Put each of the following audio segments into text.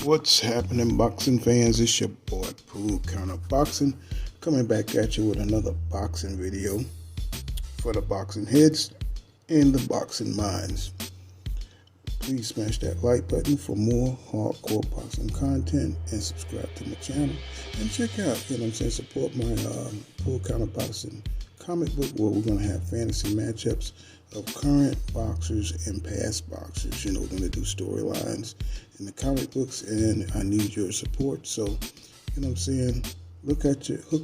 What's happening, boxing fans? It's your boy Pool Counter Boxing coming back at you with another boxing video for the boxing heads and the boxing minds. Please smash that like button for more hardcore boxing content and subscribe to my channel and check out, support my Pool Counter Boxing comic book where we're going to have fantasy matchups of current boxers and past boxers. We're going to do storylines in the comic books, and I need your support. So, hook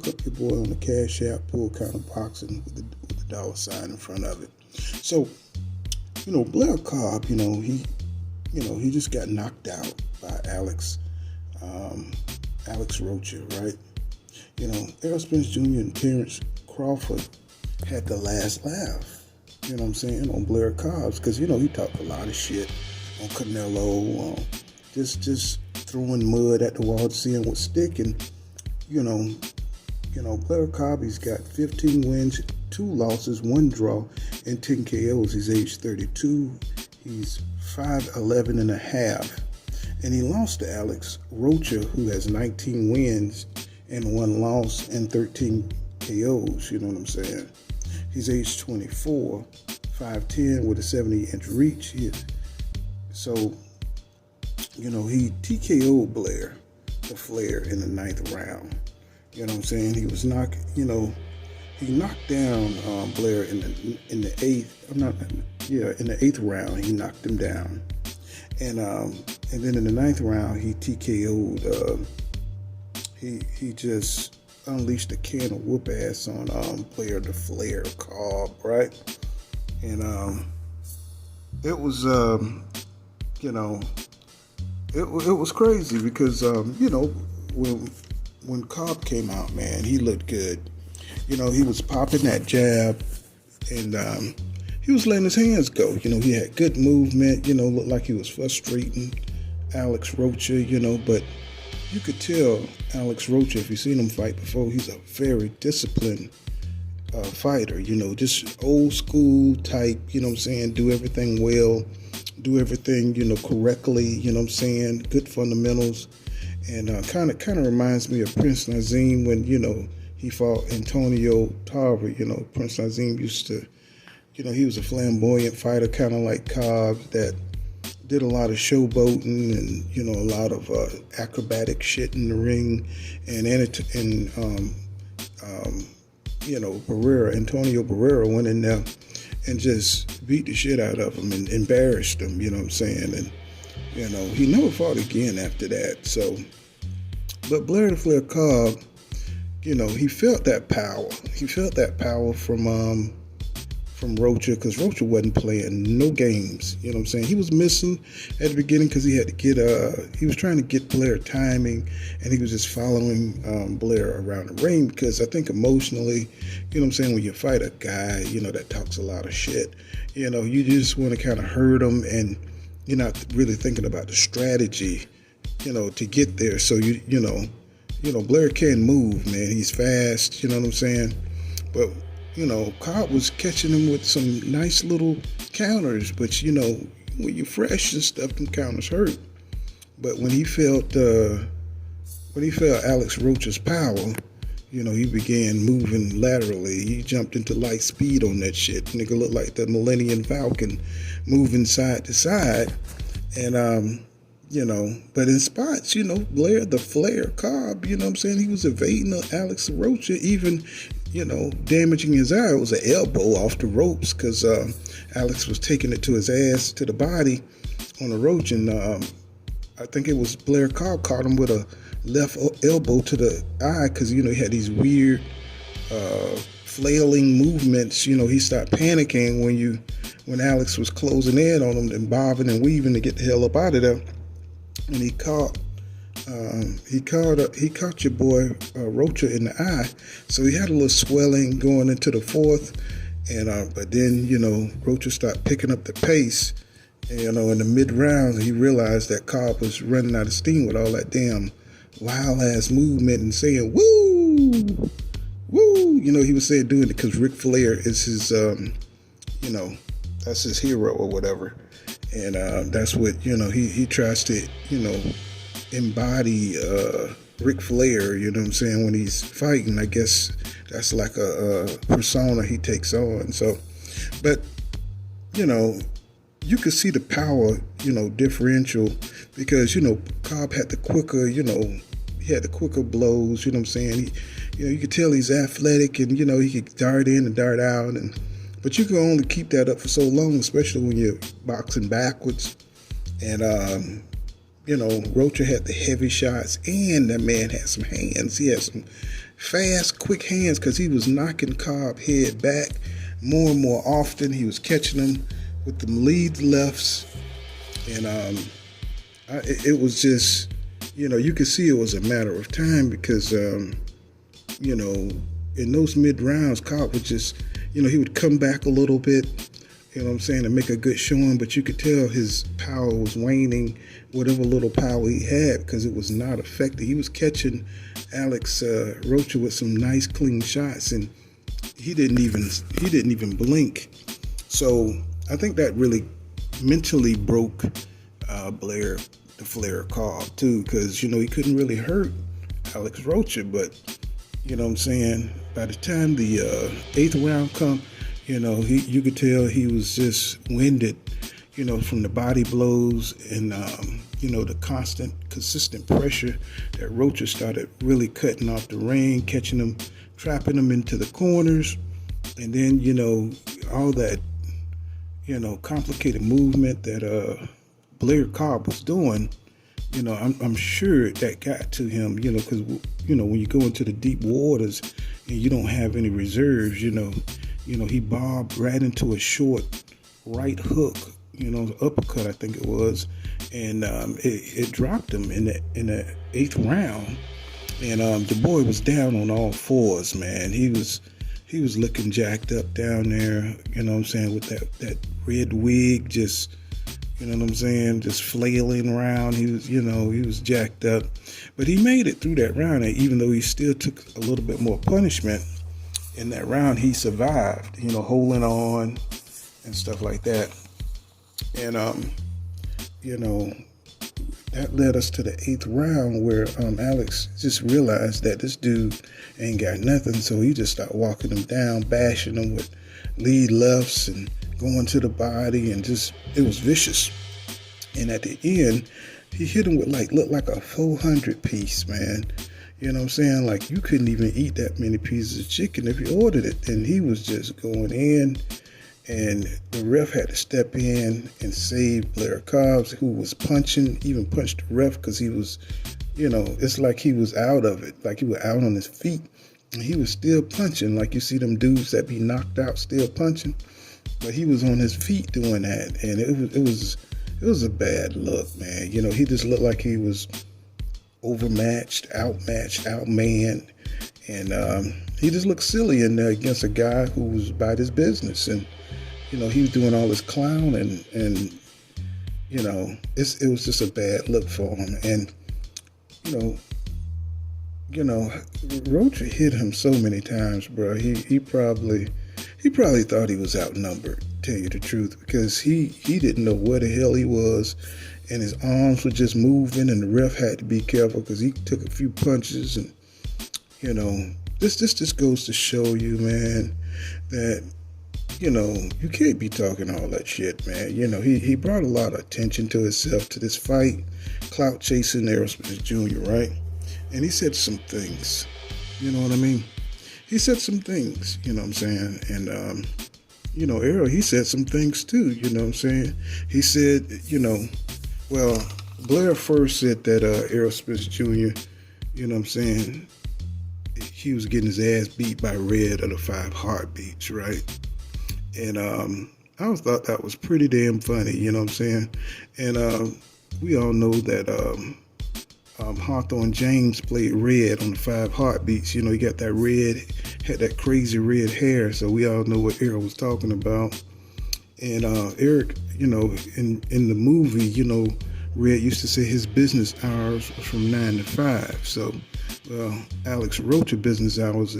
up your boy on the Cash App, Pool Counter Boxing with the dollar sign in front of it. So, Blair Cobb, he just got knocked out by Alexis Rocha, right? Errol Spence Jr. and Terence Crawford had the last laugh, on Flair Cobbs, because, he talked a lot of shit on Canelo, just throwing mud at the wall to see what stick. And, Flair Cobb, he's got 15 wins, 2 losses, 1 draw, and 10 KOs. He's age 32. He's 5'11 and a half. And he lost to Alexis Rocha, who has 19 wins and 1 loss and 13 KOs, you know what I'm saying? He's age 24, 5'10 with a 70-inch reach. He TKOd Blair, the Flair, in the 9th round. You know what I'm saying? He was he knocked down Blair in the 8th round. He knocked him down. And then in the 9th round, he TKO'd, he just unleashed a can of whoop ass on player the Flair Cobb, right? And it was it was crazy because when Cobb came out, man, he looked good. He was popping that jab, and he was letting his hands go. He had good movement. Looked like he was frustrating Alexis Rocha. But you could tell Alexis Rocha, if you've seen him fight before, he's a very disciplined fighter, just old school type, do everything well, do everything, correctly, good fundamentals. And kind of reminds me of Prince Nazim when, he fought Antonio Tarver. Prince Nazim used to, he was a flamboyant fighter, kind of like Cobb, that did a lot of showboating and, a lot of acrobatic shit in the ring. And Antonio Barrera went in there and just beat the shit out of him and embarrassed him, And, he never fought again after that. So, but Blair the Flair Cobb, he felt that power. He felt that power from Rocha, because Rocha wasn't playing no games. He was missing at the beginning because he had to get he was trying to get Blair timing, and he was just following Blair around the ring, because I think emotionally, when you fight a guy, that talks a lot of shit, you just want to kind of hurt him, and you're not really thinking about the strategy, to get there. So Blair can move, man. He's fast, But Cobb was catching him with some nice little counters, but when you're fresh and stuff, them counters hurt. But when he felt Alexis Rocha's power, he began moving laterally. He jumped into light speed on that shit. Nigga looked like the Millennium Falcon, moving side to side. And but in spots, Blair the Flair Cobb, he was evading Alexis Rocha, even damaging his eye. It was an elbow off the ropes, because Alex was taking it to his ass, to the body on the roach, and I think it was Blair Cobb caught him with a left elbow to the eye, because he had these weird flailing movements. He started panicking when Alex was closing in on him and bobbing and weaving to get the hell up out of there, and he caught your boy Rocha in the eye, so he had a little swelling going into the 4th, and but then Rocha started picking up the pace, and, in the mid round he realized that Cobb was running out of steam with all that damn wild ass movement and saying woo, woo. He was saying doing it because Rick Flair is his that's his hero or whatever, and that's what he tries to embody Rick Flair, you know what I'm saying, when he's fighting. I guess that's like a persona he takes on. So, but, you know, you could see the power, you know, differential because, you know, Cobb had the quicker, you know, he had the quicker blows, you know what I'm saying? He, you know, you could tell he's athletic and, you know, he could dart in and dart out. But you can only keep that up for so long, especially when you're boxing backwards. And, you know, Rocha had the heavy shots, and that man had some hands. He had some fast, quick hands because he was knocking Cobb head back more and more often. He was catching him with them lead lefts. And it was just, you know, you could see it was a matter of time because, you know, in those mid rounds, Cobb would just, you know, he would come back a little bit, you know what I'm saying, and make a good showing, but you could tell his power was waning, whatever little power he had, because it was not effective. He was catching Alex Rocha with some nice clean shots, and he didn't even blink. So I think that really mentally broke Blair, the Flair Cobb, too, because, you know, he couldn't really hurt Alex Rocha, but, you know what I'm saying, by the time the 8th round come, you know, you could tell he was just winded, you know, from the body blows and, you know, the consistent pressure that Rocha started really cutting off the ring, catching him, trapping him into the corners. And then, you know, all that, you know, complicated movement that Blair Cobb was doing, you know, I'm sure that got to him, you know, because, you know, when you go into the deep waters and you don't have any reserves, you know, he bobbed right into a short right hook, you know, uppercut, I think it was, and it dropped him in the 8th round. And the boy was down on all fours, man. He was looking jacked up down there, you know what I'm saying, with that red wig just, you know what I'm saying, just flailing around. He was jacked up. But he made it through that round, and even though he still took a little bit more punishment in that round, he survived, you know, holding on and stuff like that. And, you know, that led us to the 8th round where Alex just realized that this dude ain't got nothing, so he just started walking him down, bashing him with lead lefts and going to the body, and just, it was vicious. And at the end, he hit him with looked like a 400 piece, man. You know what I'm saying? Like, you couldn't even eat that many pieces of chicken if you ordered it. And he was just going in, and the ref had to step in and save Blair Cobbs, who was punching, even punched the ref because he was, you know, it's like he was out of it, like he was out on his feet. And he was still punching, like you see them dudes that be knocked out still punching. But he was on his feet doing that, and it was a bad look, man. You know, he just looked like he was outmatched, outmanned, and he just looked silly in there against a guy who was about his business. And, you know, he was doing all this clowning, and you know, it was just a bad look for him. And, you know, Rocha hit him so many times, bro. He probably thought he was outnumbered, tell you the truth, because he didn't know where the hell he was, and his arms were just moving, and the ref had to be careful because he took a few punches. And, you know, this just goes to show you, man, that, you know, you can't be talking all that shit, man. You know, he brought a lot of attention to himself to this fight, clout chasing Errol Spence Jr., right? And he said some things, you know what I mean? He said some things, you know what I'm saying? And, you know, Errol, he said some things too, you know what I'm saying? He said, you know, well, Blair first said that Errol Spence Jr., you know what I'm saying, he was getting his ass beat by Red of the 5 Heartbeats, right? And I thought that was pretty damn funny, you know what I'm saying? And we all know that Hawthorne James played Red on the 5 Heartbeats. You know, he got that red, had that crazy red hair, so we all know what Errol was talking about. And Eric, you know, in the movie, you know, Red used to say his business hours was from 9 to 5. So, well, Alex Rocha business hours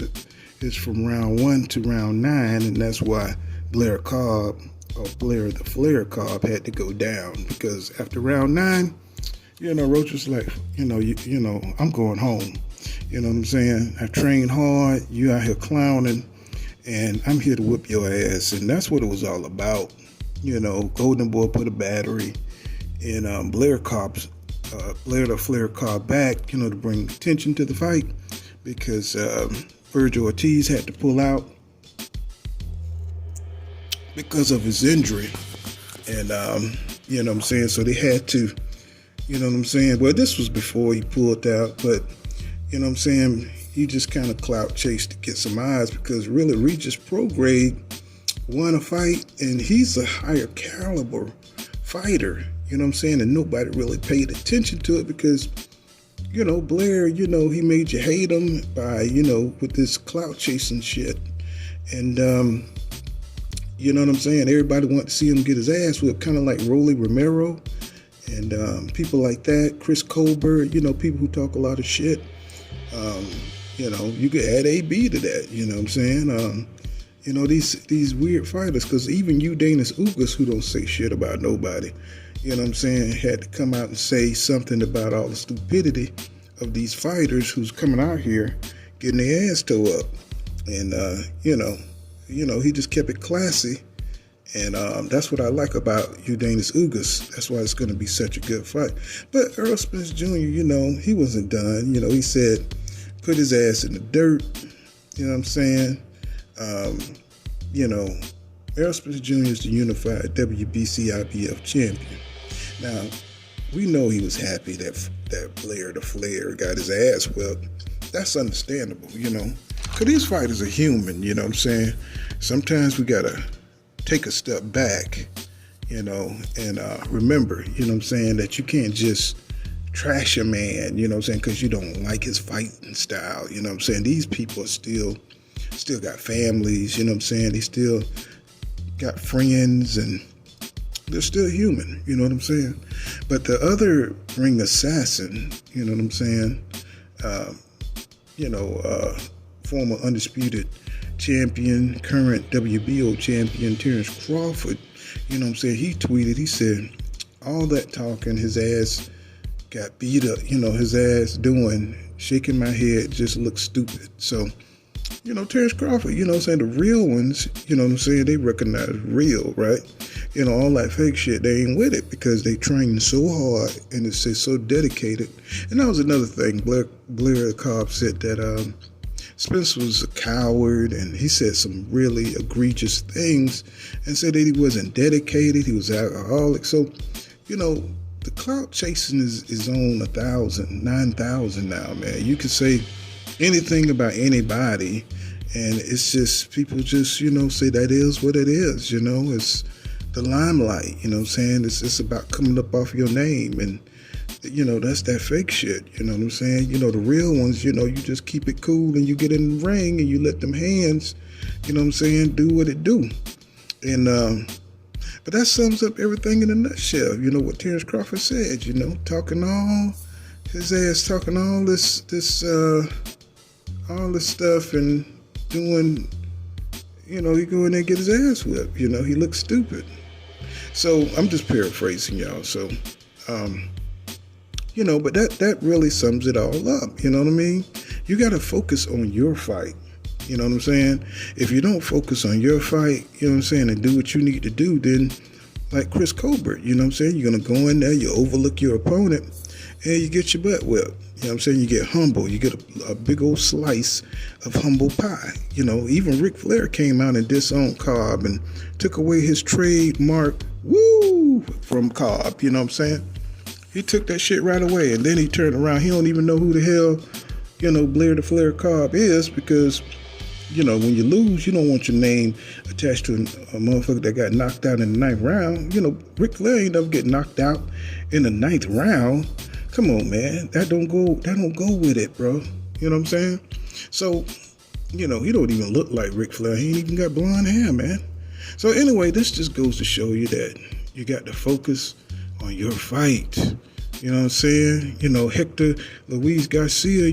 is from round 1 to round 9, and that's why Blair Cobb, or Blair the Flair Cobb, had to go down, because after round 9, Rocha's like, I'm going home. You know what I'm saying? I trained hard. You out here clowning, and I'm here to whip your ass. And that's what it was all about. Golden Boy put a battery in Blair the Flair Cobb back, to bring attention to the fight because Virgil Ortiz had to pull out because of his injury. And, what I'm saying? So they had to, Well, this was before he pulled out, but, he just kind of clout chased to get some eyes because really Regis Prograde won a fight and he's a higher caliber fighter, and nobody really paid attention to it because, Blair, he made you hate him by, with this clout chasing shit. And, everybody wanted to see him get his ass whipped, kind of like Rolly Romero and people like that, Chris Colbert, people who talk a lot of shit. You could add AB to that, these weird fighters, because even Yordenis Ugas, who don't say shit about nobody, had to come out and say something about all the stupidity of these fighters who's coming out here getting their ass tore up. And, he just kept it classy. And that's what I like about Yordenis Ugas. That's why it's going to be such a good fight. But Errol Spence Jr., he wasn't done. He said, put his ass in the dirt. Errol Spence Jr. is the unified WBC IBF champion. Now, we know he was happy that Blair the Flair got his ass whipped. That's understandable, Because these fighters are human, Sometimes we got to take a step back, and remember, that you can't just trash a man, because you don't like his fighting style, These people are still got families, They still got friends and they're still human, But the other ring assassin, former undisputed champion, current WBO champion, Terence Crawford, he tweeted, he said, all that talking his ass got beat up, his ass doing, shaking my head just looks stupid. So, Terence Crawford, the real ones, they recognize real, right? All that fake shit, they ain't with it because they train so hard and it's so dedicated. And that was another thing. Flair Cobb said that Spence was a coward and he said some really egregious things and said that he wasn't dedicated, he was alcoholic. So, the clout chasing is on 1,000, 9,000 now, man. You can say anything about anybody and it's just, people just, say that is what it is, it's the limelight, It's just about coming up off your name and, that's that fake shit, The real ones, you just keep it cool and you get in the ring and you let them hands, do what it do. And, but that sums up everything in a nutshell, what Terence Crawford said, talking all his ass, talking all this stuff and doing, he go in there and get his ass whipped, he looks stupid. So I'm just paraphrasing y'all. So, but that really sums it all up. You know what I mean? You got to focus on your fight. You know what I'm saying? If you don't focus on your fight, and do what you need to do, then like Chris Colbert, you're going to go in there, you overlook your opponent, and you get your butt whipped. You get humble. You get a big old slice of humble pie. Even Rick Flair came out and disowned Cobb and took away his trademark, from Cobb. He took that shit right away, and then he turned around. He don't even know who the hell, Blair the Flair Cobb is because, when you lose, you don't want your name attached to a motherfucker that got knocked out in the 9th round. Ric Flair ain't never get knocked out in the 9th round. Come on, man. That don't go with it, bro. You know what I'm saying? So, he don't even look like Ric Flair. He ain't even got blonde hair, man. So anyway, this just goes to show you that you got to focus on your fight. You know what I'm saying? Hector Luis Garcia,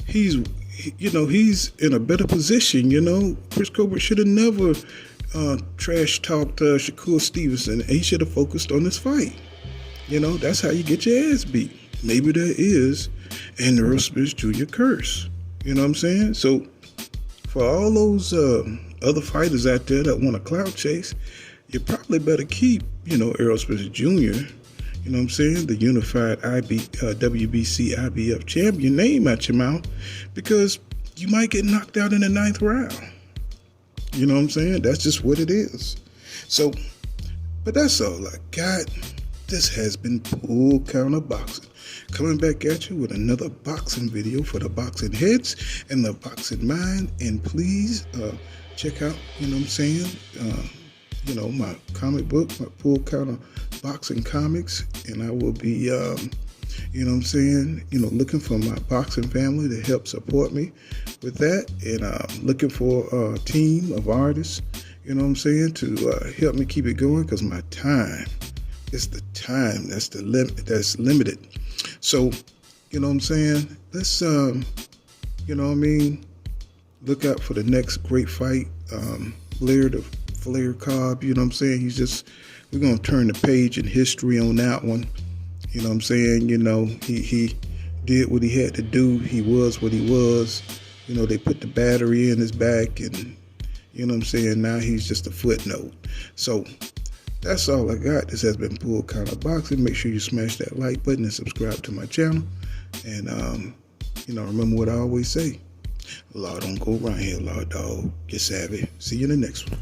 he's in a better position, Chris Colbert should have never trash talked Shakur Stevenson. He should have focused on this fight. That's how you get your ass beat. Maybe there is an Errol Spence Jr. curse. You know what I'm saying? So for all those other fighters out there that want a clout chase, you probably better keep, Errol Spence Jr., you know what I'm saying, the unified WBC IBF champion name out your mouth, because you might get knocked out in the 9th round. You know what I'm saying? That's just what it is. So, but that's all I got. This has been Pool Counter Boxing. Coming back at you with another boxing video for the boxing heads and the boxing mind. And please check out, my comic book, my Pool Counter Boxing comics. And I will be, looking for my boxing family to help support me with that. And I'm looking for a team of artists, to help me keep it going, because my time is the time that's the limit, that's limited. So, let's, look out for the next great fight. Blair to Flair Cobb, we're going to turn the page in history on that one. He did what he had to do. He was what he was. They put the battery in his back, and, now he's just a footnote. So, that's all I got. This has been Pool Counter Boxing. Make sure you smash that like button and subscribe to my channel. And, remember what I always say. Law don't go around here, law dog. Get savvy. See you in the next one.